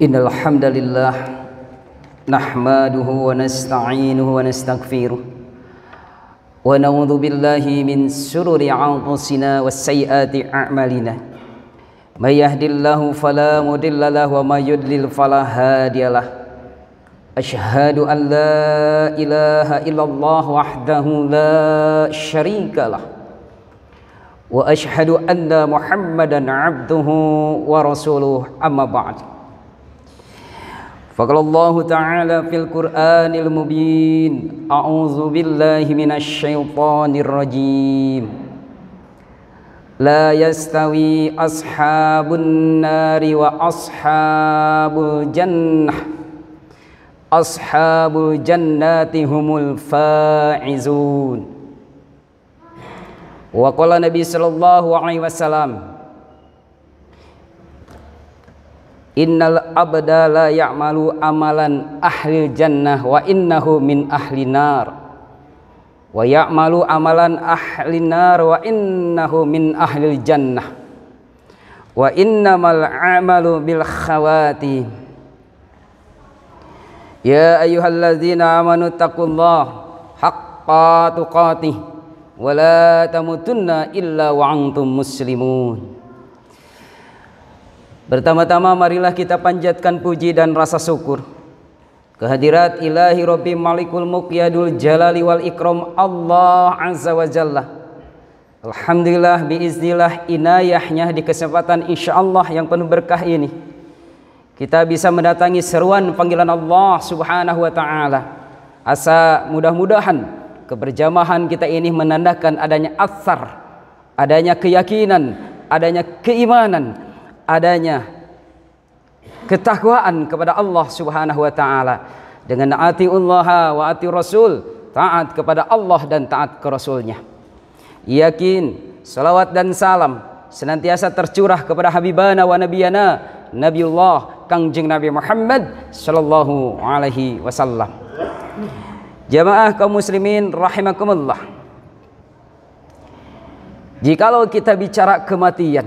Innal hamdalillah nahmaduhu wa nasta'inuhu wa nastaghfiruh wa na'udzu billahi min shururi anfusina was sayyiati a'malina. May yahdihillahu fala mudilla lahu wa may yudlil fala hadiyalah. Asyhadu an la ilaha illallah wahdahu la syarikalah wa asyhadu anna Muhammadan abduhu wa rasuluh, amma ba'd. Faqala Allah Ta'ala fil Qur'anil Mubin, a'udzu billahi minasy syaithanir rajim. La yastawi ashabun nari wa ashabul jannah. Ashabul jannati humul faizun. Wa qala Nabi sallallahu alaihi wasallam, innal abda la ya'malu amalan ahli jannah wa innahu min ahli nar, wa ya'malu amalan ahli nar wa innahu min ahli jannah, wa innamal a'malu bil khawatim. Ya ayyuhalladzina amanu taqullaha haqqa tuqatih wa la tamutunna illa wa antum muslimun. Pertama-tama marilah kita panjatkan puji dan rasa syukur kehadirat ilahi Rabbi Malikul Muqyadul Jalali wal Ikram Allah Azza wa Jalla. Alhamdulillah biiznillah inayahnya di kesempatan insyaallah yang penuh berkah ini kita bisa mendatangi seruan panggilan Allah Subhanahu wa Ta'ala. Asa mudah-mudahan keberjamahan kita ini menandakan adanya athar, adanya keyakinan, adanya keimanan, adanya ketakwaan kepada Allah Subhanahu wa Ta'ala. Dengan atiullah wa ati Rasul, taat kepada Allah dan taat ke Rasulnya. Yakin salawat dan salam senantiasa tercurah kepada habibana wa nabiyana Nabiullah Kangjeng Nabi Muhammad sallallahu alaihi wasallam. Jamaah kaum muslimin rahimakumullah, jikalau kita bicara kematian,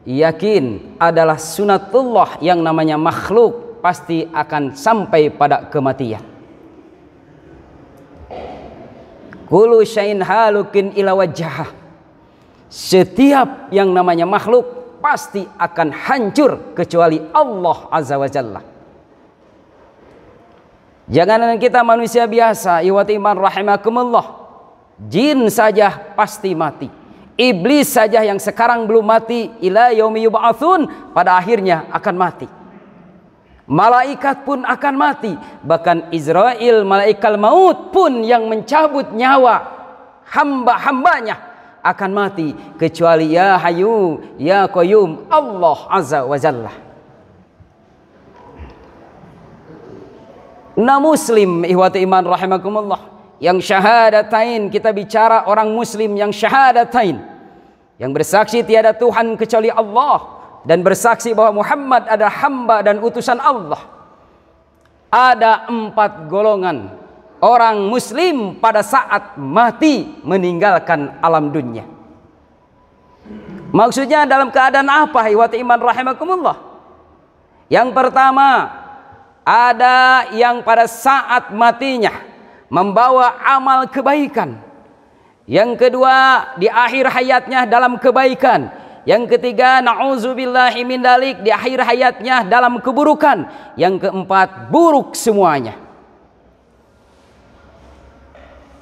yakin adalah sunatullah yang namanya makhluk pasti akan sampai pada kematian. Kullu syai'in halukin ila wajhah. Setiap yang namanya makhluk pasti akan hancur kecuali Allah Azza wa Jalla. Jangan kita manusia biasa, iwati iman rahimakumullah. Jin saja pasti mati. Iblis saja yang sekarang belum mati, ila yaumi yub'atsun, pada akhirnya akan mati. Malaikat pun akan mati. Bahkan Israel, malaikat maut pun yang mencabut nyawa hamba-hambanya akan mati, kecuali ya Hayyu ya Qayyum Allah Azza wa Jalla. Nah muslim ihwati iman rahimakumullah, yang syahadatain, kita bicara orang muslim yang syahadatain, yang bersaksi tiada Tuhan kecuali Allah dan bersaksi bahwa Muhammad adalah hamba dan utusan Allah. Ada 4 golongan orang muslim pada saat mati meninggalkan alam dunia. Maksudnya dalam keadaan apa ihwati iman rahimakumullah? Yang pertama, ada yang pada saat matinya membawa amal kebaikan. Yang kedua, di akhir hayatnya dalam kebaikan. Yang ketiga, na'udzubillahi min dalik, di akhir hayatnya dalam keburukan. Yang keempat, buruk semuanya.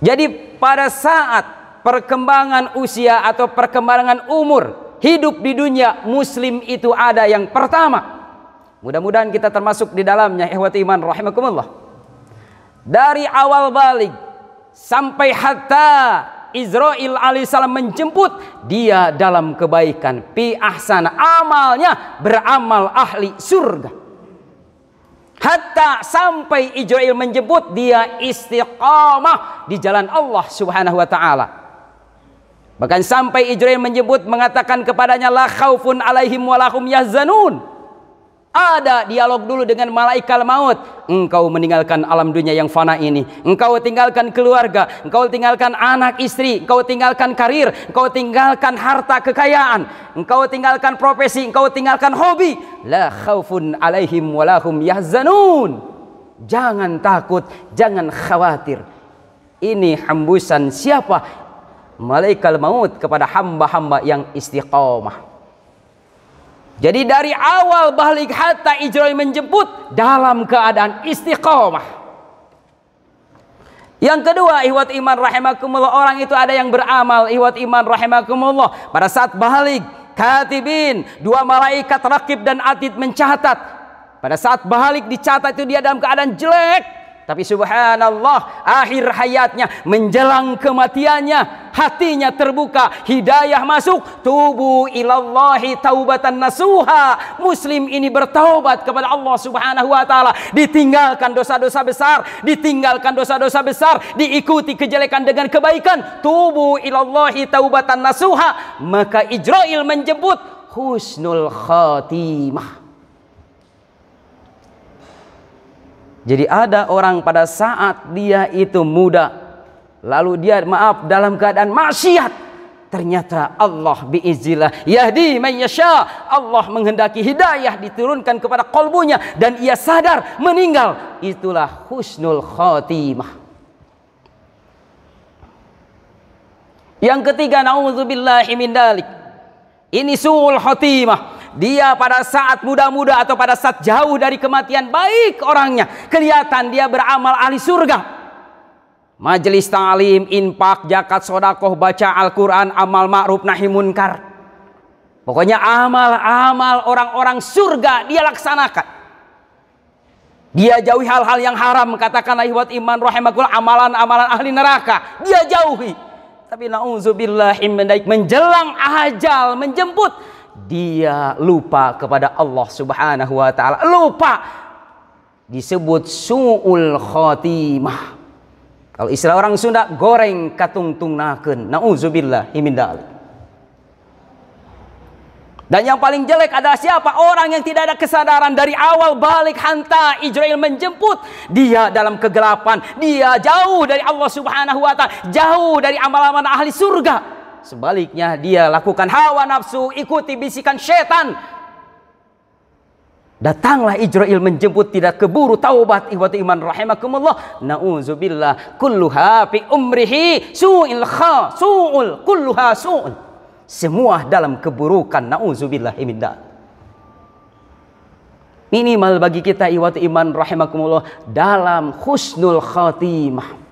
Jadi pada saat perkembangan usia atau perkembangan umur hidup di dunia, muslim itu ada yang pertama. Mudah-mudahan kita termasuk di dalamnya ihwati iman rahimakumullah. Dari awal balik sampai hatta Israil alaihissalam menjemput, dia dalam kebaikan, pi ahsana, amalnya beramal ahli surga. Hatta sampai Israil menjemput, dia istiqamah di jalan Allah Subhanahu wa Ta'ala. Bahkan sampai Israil menjemput mengatakan kepadanya, la khaufun alaihim wa lahum yahzanun. Ada dialog dulu dengan malaikat maut. Engkau meninggalkan alam dunia yang fana ini. Engkau tinggalkan keluarga. Engkau tinggalkan anak istri. Engkau tinggalkan karir. Engkau tinggalkan harta kekayaan. Engkau tinggalkan profesi. Engkau tinggalkan hobi. La khaufun alaihim walahum yahzanun. Jangan takut. Jangan khawatir. Ini hembusan siapa? Malaikat maut kepada hamba-hamba yang istiqamah. Jadi dari awal balik hatta Ijrail menjemput dalam keadaan istiqamah. Yang kedua, ihwat iman rahimakumullah, orang itu ada yang beramal, ihwat iman rahimakumullah. Pada saat balik, katibin, dua malaikat rakib dan atid mencatat. Pada saat balik dicatat itu dia dalam keadaan jelek. Tapi subhanallah, akhir hayatnya menjelang kematiannya, hatinya terbuka, hidayah masuk, tubu ilallahi taubatan nasuha. Muslim ini bertaubat kepada Allah Subhanahu wa taala, ditinggalkan dosa-dosa besar, ditinggalkan dosa-dosa besar, diikuti kejelekan dengan kebaikan. Tubu ilallahi taubatan nasuha. Maka Ijrail menjemput husnul khatimah. Jadi ada orang pada saat dia itu muda, lalu dia dalam keadaan maksiat, ternyata Allah biiznillah yahdi man yasha, Allah menghendaki hidayah diturunkan kepada qalbunya dan ia sadar meninggal. Itulah husnul khatimah. Yang ketiga, naudzubillahi min dalik, ini suul khatimah. Dia pada saat muda-muda atau pada saat jauh dari kematian baik orangnya, kelihatan dia beramal ahli surga. Majelis ta'lim, infak, zakat, sedekah, baca Al-Quran, amal ma'ruf nahi munkar. Pokoknya amal-amal orang-orang surga dia laksanakan. Dia jauhi hal-hal yang haram, katakanlah ihwat iman rahimakumullah, amalan-amalan ahli neraka dia jauhi. Tapi nauzubillahi min dzalik, menjelang ajal menjemput, dia lupa kepada Allah Subhanahu wa taala. Lupa. Disebut suul khatimah. Kalau istilah orang Sunda, goreng katungtungnakeun. Nauzubillahi min dzalik. Dan yang paling jelek adalah siapa? Orang yang tidak ada kesadaran dari awal balik hanta Ijrail menjemput. Dia dalam kegelapan, dia jauh dari Allah Subhanahu wa taala, jauh dari amal-amal ahli surga. Sebaliknya dia lakukan hawa nafsu, ikuti bisikan setan. Datanglah Ijrail menjemput, tidak keburu taubat, ihwati iman rahimakumullah. Nauzubillah, kulluha fi umrihi su'il su'ul, kulluha su'ul. Semua dalam keburukan, nauzubillah min dzalik. Minimal bagi kita ihwati iman rahimakumullah dalam husnul khatimah.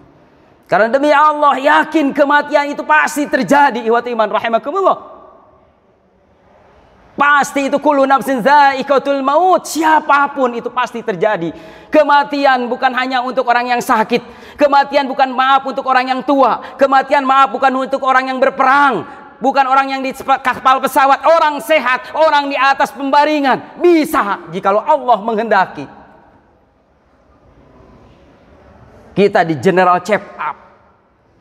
Karena demi Allah yakin kematian itu pasti terjadi, ihwati iman rahimakumullah. Pasti itu, kullu nafsin dha'iqatul maut, siapapun itu pasti terjadi. Kematian bukan hanya untuk orang yang sakit. Kematian bukan maaf untuk orang yang tua. Kematian maaf bukan untuk orang yang berperang. Bukan orang yang di kapal pesawat. Orang sehat, orang di atas pembaringan. Bisa jikalau Allah menghendaki. Kita di general check up.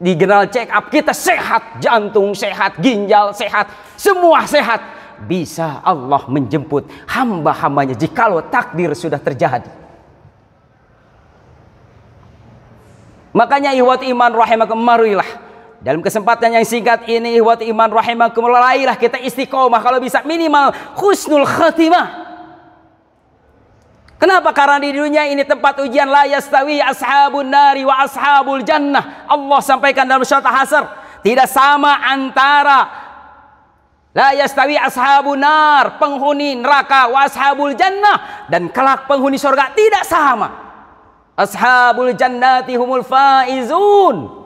Di general check up kita sehat, jantung sehat, ginjal sehat, semua sehat. Bisa Allah menjemput hamba-hambanya jikalau takdir sudah terjadi. Makanya ihwat iman rahimakumullah, marilah dalam kesempatan yang singkat ini ihwat iman rahimakumullah, marilah kita istiqomah, kalau bisa minimal husnul khatimah. Kenapa? Karena di dunia ini tempat ujian. La yastawi ashabun nari wa ashabul jannah. Allah sampaikan dalam surat Al-Hasr, tidak sama antara la yastawi ashabun nar, penghuni neraka, wa ashabul jannah, dan kelak penghuni surga, tidak sama. Ashabul jannati humul faizun.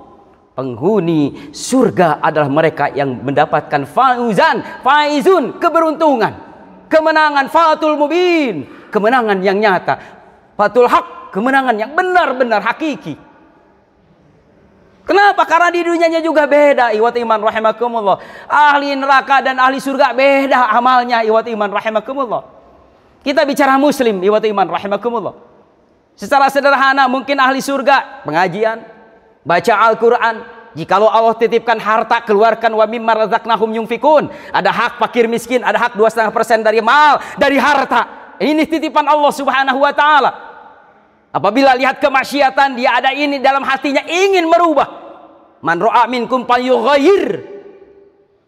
Penghuni surga adalah mereka yang mendapatkan faizun, keberuntungan, kemenangan, fatul mubin, kemenangan yang nyata, fatul haq, kemenangan yang benar-benar hakiki. Kenapa? Karena di dunianya juga beda, ihwat iman rahimakumullah. Ahli neraka dan ahli surga beda amalnya, ihwat iman rahimakumullah. Kita bicara muslim, ihwat iman rahimakumullah. Secara sederhana mungkin ahli surga pengajian, baca Al-Quran. Jikalau Allah titipkan harta, keluarkan, wa mimma razaqnahum yunfikun. Ada hak fakir miskin, ada hak 2,5% dari mal, dari harta. Ini titipan Allah Subhanahu wa taala. Apabila lihat kemaksiatan, dia ada ini dalam hatinya ingin merubah. Man ra'a minkum falyughayyir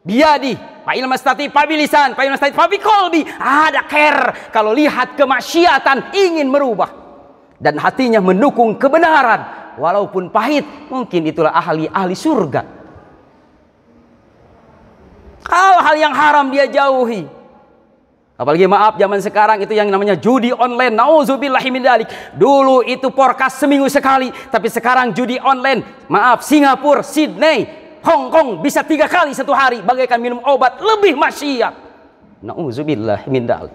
biyadi, fa in mastati fa bilisan, fa in mastati fa biqalbi. Ada care kalau lihat kemaksiatan ingin merubah dan hatinya mendukung kebenaran walaupun pahit. Mungkin itulah ahli surga. Hal-hal yang haram dia jauhi. Apalagi maaf zaman sekarang itu yang namanya judi online. Nauzubillahi min dzalik. Dulu itu porkas seminggu sekali, tapi sekarang judi online. Maaf, Singapura, Sydney, Hong Kong bisa 3 kali satu hari, bagaikan minum obat, lebih maksiat. Nauzubillahi min dzalik.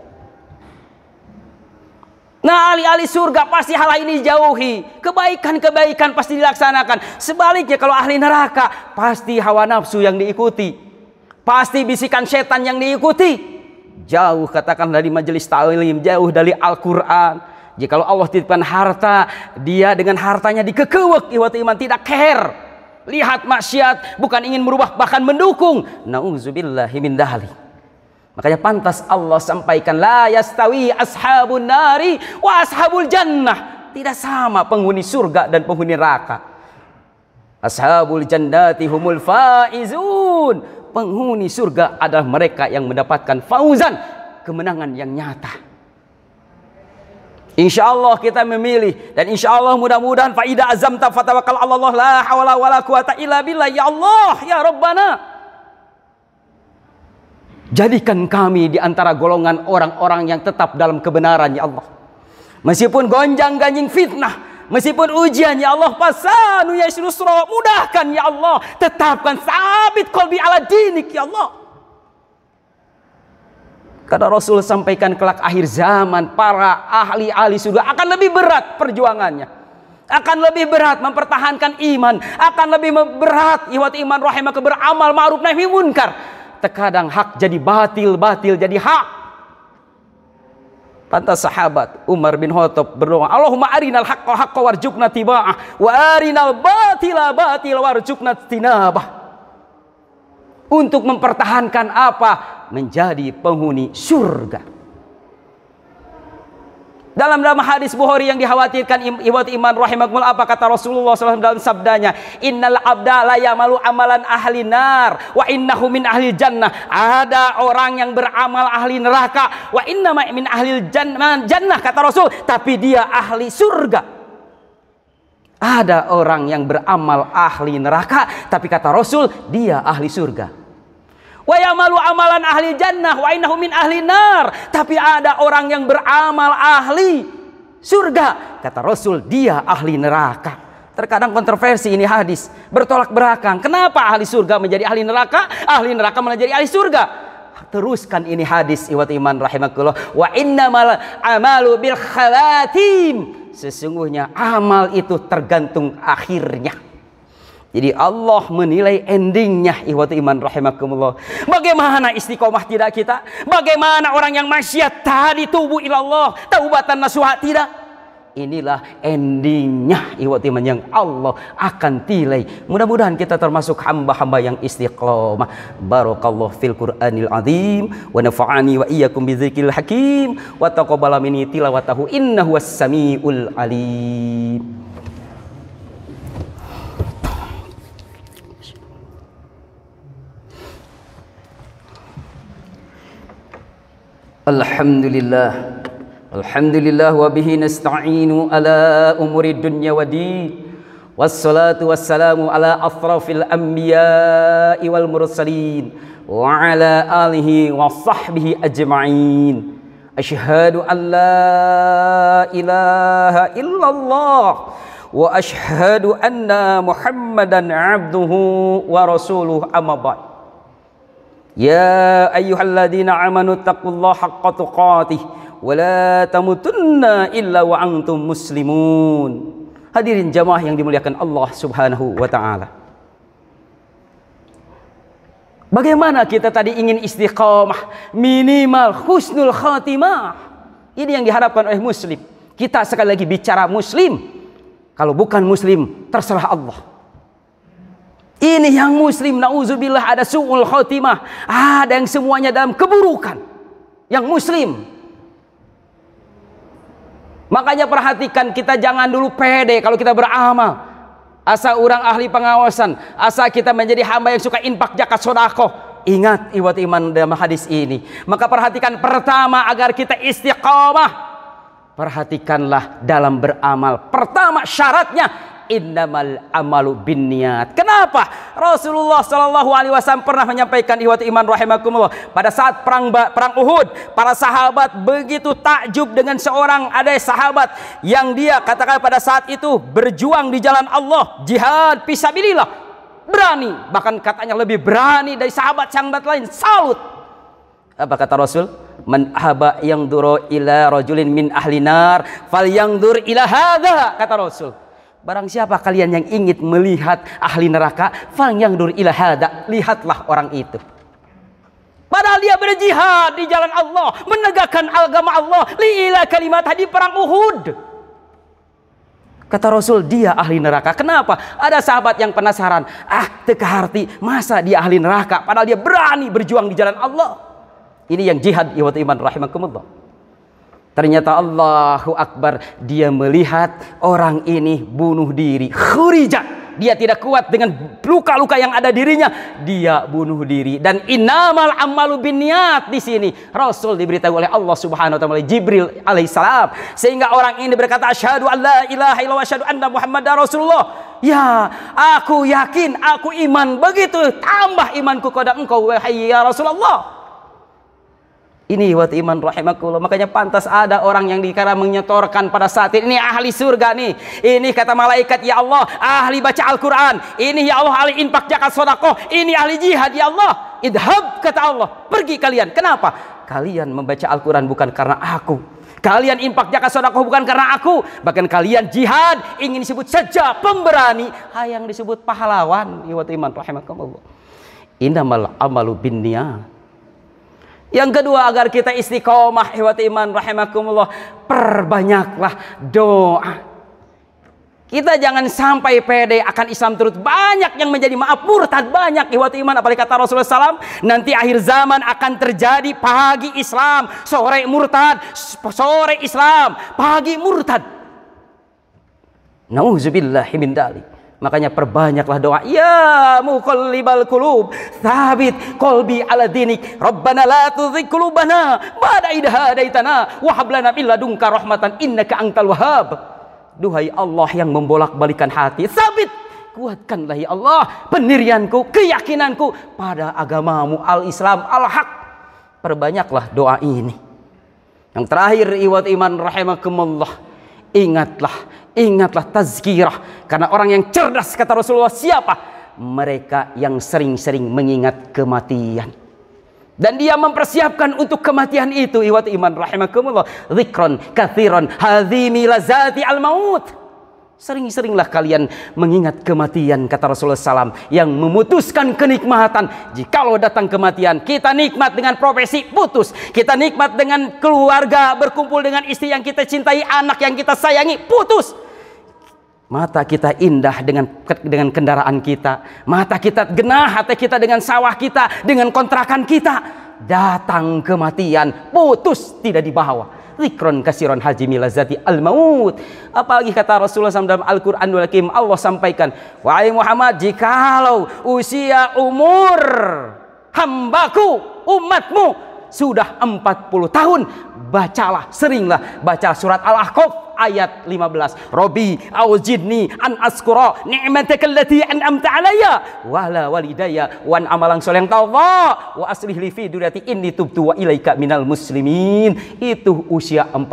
Nah, ahli surga pasti hal ini jauhi. Kebaikan-kebaikan pasti dilaksanakan. Sebaliknya kalau ahli neraka, pasti hawa nafsu yang diikuti. Pasti bisikan setan yang diikuti. Jauh katakan dari majelis ta'lim, jauh dari Al-Quran. Jikalau Allah titipkan harta, dia dengan hartanya dikekewek, ikhwati iman, tidak care. Lihat maksiat, bukan ingin merubah, bahkan mendukung. Nauzubillahi min dzalik. Makanya pantas Allah sampaikan, la yastawi ashabun nari wa ashabul jannah. Tidak sama penghuni surga dan penghuni neraka. Ashabul jannati humul faizun. Penghuni surga adalah mereka yang mendapatkan fauzan, kemenangan yang nyata. Insya Allah kita memilih, dan insya Allah mudah-mudahan faida azamta fatawakkal Allah, la hawla wala quwata illa billah. Ya Allah, ya Rabbana, jadikan kami di antara golongan orang-orang yang tetap dalam kebenaran, ya Allah. Meskipun gonjang-ganjing fitnah, meskipun ujian, ya Allah, pasanu ya yusra, mudahkan ya Allah, tetapkan sabit qalbi ala dinik ya Allah. Kata Rasul sampaikan kelak akhir zaman para ahli surga akan lebih berat perjuangannya, akan lebih berat mempertahankan iman, akan lebih berat ikhwat iman rahimaka beramal ma'ruf nahi munkar. Terkadang hak jadi batil, batil jadi hak. Pantas sahabat Umar bin Khattab berdoa, Allahumma arinal haqqa haqqa warzuqna tiba'ah wa arinal batila batila warzuqna tinabah. Untuk mempertahankan apa? Menjadi penghuni surga. Dalam hadis Bukhari yang dikhawatirkan ikhwat iman rahimakumullah, apa kata Rasulullah SAW dalam sabdanya, innal abda la yamalu amalan ahli nar wa innahu min ahli jannah. Ada orang yang beramal ahli neraka, wa innama min ahli jannah, kata Rasul, tapi dia ahli surga. Ada orang yang beramal ahli neraka, tapi kata Rasul dia ahli surga. Wa yamalu amalan ahli jannah wa innahu min ahli nar, tapi ada orang yang beramal ahli surga, kata Rasul dia ahli neraka. Terkadang kontroversi ini hadis, bertolak belakang. Kenapa ahli surga menjadi ahli neraka menjadi ahli surga? Teruskan ini hadis ikhwat iman rahimakumullah, wa innamal amalu bil khawatim, sesungguhnya amal itu tergantung akhirnya. Jadi Allah menilai endingnya ikhwati iman rahimakumullah. Bagaimana istiqomah tidak kita? Bagaimana orang yang maksiat tadi tubuh ilallah, taubatan nasuha tidak? Inilah endingnya ikhwati iman yang Allah akan tilai. Mudah-mudahan kita termasuk hamba-hamba yang istiqomah. Barakallahu fil Qur'anil azim wa nafa'ani wa iyyakum bidzikril hakim wa taqabbala minni tilawatahu innahu was-sami'ul alim. Alhamdulillah, alhamdulillah wa bihi nasta'inu ala umuri dunya wa din, wassalatu wassalamu ala asrafil anbiya'i wal mursalin wa ala alihi wa sahbihi ajma'in. Asyhadu an la ilaha illallah wa asyhadu anna Muhammadan abduhu wa rasuluh, amma ba'd. Ya ayyuhalladzina amanu taqullaha haqqa tuqatih wa la tamutunna illa wa antum muslimun. Hadirin jamaah yang dimuliakan Allah Subhanahu wa taala. Bagaimana kita tadi ingin istiqamah, minimal husnul khatimah. Ini yang diharapkan oleh muslim. Kita sekali lagi bicara muslim. Kalau bukan muslim, terserah Allah. Ini yang muslim, na'udzubillah, ada su'ul khotimah, ada yang semuanya dalam keburukan. Yang muslim, Makanya perhatikan, kita jangan dulu pede kalau kita beramal. Asa orang ahli pengawasan, asa kita menjadi hamba yang suka infak, zakat, sedekah. Ingat iwat iman dalam hadis ini. Maka perhatikan, pertama agar kita istiqamah, perhatikanlah dalam beramal. Pertama syaratnya innamal amalu binniyat. Kenapa? Rasulullah SAW pernah menyampaikan iwat iman rahimakumullah, pada saat perang Uhud, para sahabat begitu takjub dengan seorang ada sahabat yang dia katakan pada saat itu berjuang di jalan Allah, jihad fisabilillah, berani, bahkan katanya lebih berani dari sahabat-sahabat lain. Salut. Apa kata Rasul? Man haba yang duro ila rajulin min ahli nar fal yang dur ila hadha. Kata Rasul, barang siapa kalian yang ingin melihat ahli neraka, fal yang dur ila hadha, lihatlah orang itu. Padahal dia berjihad di jalan Allah, menegakkan agama Allah, li'ila kalimat di perang Uhud. Kata Rasul, dia ahli neraka. Kenapa? Ada sahabat yang penasaran, teka harti, masa dia ahli neraka padahal dia berani berjuang di jalan Allah. Ini yang jihad iwat iman rahimakumullah. Ternyata Allahu Akbar, dia melihat orang ini bunuh diri. Khurija, dia tidak kuat dengan luka-luka yang ada dirinya, dia bunuh diri. Dan innamal amalu binniyat, di sini Rasul diberitahu oleh Allah Subhanahu wa taala, Jibril alaihissalam, sehingga orang ini berkata, asyhadu an la ilaha illallah wa asyhadu anna muhammadar rasulullah. Ya, aku yakin, aku iman. Begitu tambah imanku kepada engkau wahai ya Rasulullah. Ini buat iman rahimakumullah. Makanya pantas ada orang yang dikira menyetorkan pada saat ini ahli surga nih. Ini kata malaikat, ya Allah, ahli baca Al-Quran. Ini ya Allah ahli infak, zakat, sedekah. Ini ahli jihad, ya Allah. Idhab, kata Allah, pergi kalian. Kenapa? Kalian membaca Al-Quran bukan karena aku. Kalian infak, zakat, sedekah bukan karena aku. Bahkan kalian jihad ingin disebut saja pemberani, yang disebut pahlawan. Buat iman rahimakumullah. Innamal amalu binniyat. Yang kedua, agar kita istiqomah ihwat iman rahimakumullah, perbanyaklah doa. Kita jangan sampai pede akan Islam terus. Banyak yang menjadi murtad, banyak ihwat iman. Apalagi kata Rasulullah SAW, nanti akhir zaman akan terjadi pagi Islam, sore murtad, sore Islam, pagi murtad. Nauzubillahi min dzalik. Makanya perbanyaklah doa. Ya muqallibal qulub, tsabit qalbi ala dinik. Rabbana la tuzigh qulubana ba'da idh hadaitana wa hab lana min ladunka rahmatan innaka antal wahhab. Duhai Allah yang membolak-balikan hati, tsabit, kuatkanlah ya Allah pendirianku, keyakinanku pada agamamu al-Islam al-haq. Perbanyaklah doa ini. Yang terakhir iwat iman rahimakumullah, ingatlah tazkirah. Karena orang yang cerdas, kata Rasulullah, siapa? Mereka yang sering-sering mengingat kematian. Dan dia mempersiapkan untuk kematian itu, iwat iman rahimakumullah. Zikron kathiron hadhimi lazati al-maut. Sering-seringlah kalian mengingat kematian, kata Rasulullah SAW, yang memutuskan kenikmatan. Jikalau datang kematian, kita nikmat dengan profesi, putus. Kita nikmat dengan keluarga, berkumpul dengan istri yang kita cintai, anak yang kita sayangi, putus. Mata kita indah dengan kendaraan kita. Mata kita genah, hati kita dengan sawah kita, dengan kontrakan kita. Datang kematian, putus, tidak dibawa. Zikron kasiron hajimi lazati al-maut. Apalagi kata Rasulullah SAW dalam Al-Quranul Hakim, Allah sampaikan, wahai Muhammad, jikalau usia umur hambaku, umatmu sudah 40 tahun, bacalah, seringlah baca surat Al-Ahqaf ayat 15. Robi auzidni an askura ni'mataka allati an'amta alayya wa ala walidayya wa an amalan sholeh tawwa wa aslih li fi duriyati inni tubtu wa ilaika minal muslimin. Itu usia 40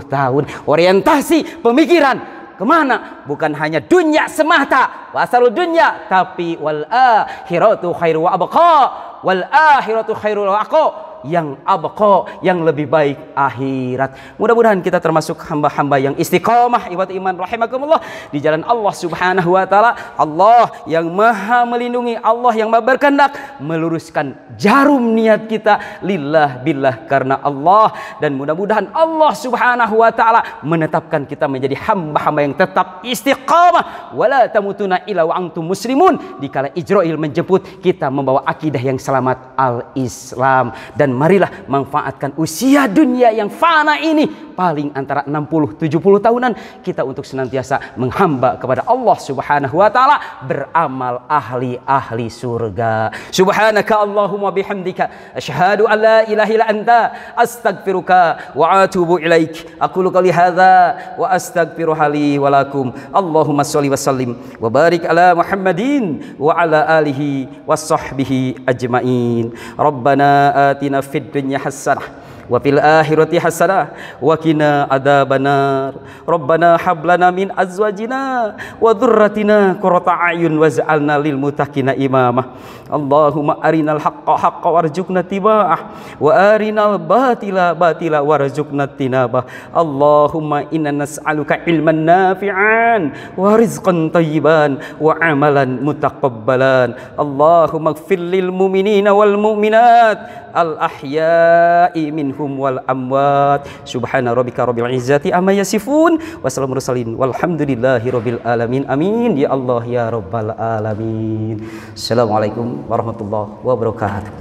tahun. Orientasi pemikiran kemana? Bukan hanya dunia semata, wasal dunia, tapi wal akhiratu khairu wa abqa, wal akhiratu khairu wa abqa, yang abqa, yang lebih baik akhirat. Mudah-mudahan kita termasuk hamba-hamba yang istiqomah ibadah iman rahimakumullah di jalan Allah Subhanahu wa taala. Allah yang Maha melindungi, Allah yang Maha berkehendak meluruskan jarum niat kita lillah billah karena Allah, dan mudah-mudahan Allah Subhanahu wa taala menetapkan kita menjadi hamba-hamba yang tetap istiqamah wala tamutuna illa wa antum muslimun dikala Ijrail menjemput kita membawa akidah yang selamat al-Islam. Dan marilah manfaatkan usia dunia yang fana ini, paling antara 60-70 tahunan, kita untuk senantiasa menghamba kepada Allah Subhanahu wa taala, beramal ahli surga. Subhanaka Allahumma bihamdika asyhadu an la ilaha illa anta astaghfiruka wa atubu ilaik. Aqulu qouli hadza wa astaghfiruha li wa lakum. Allahumma shalli wa sallim wa barik ala Muhammadin wa ala alihi washabbihi ajmain. Rabbana atina fid dunya hasanah wa fil akhirati hasanah wa qina adzabannar. Rabbana hab lana min azwajina wa dzurrabbatina qurrata a'yun waj'alna lil muttaqina imama. Allahumma arinal haqqa haqqan warzuqna tiba'ah wa arinal batila batila warzuqna tinabah. Allahumma inna nas'aluka ilman nafi'an wa rizqan thayyiban wa amalan mutaqabbalan. Allahumma ighfir lil mu'minina wal mu'minat al ahya'i minhum wal amwat. Subhana rabbika rabbil izzati amma yasifun wa salamun mursalin walhamdulillahi rabbil alamin. Amin ya Allah ya rabbal alamin. Assalamualaikum warahmatullahi wabarakatuh.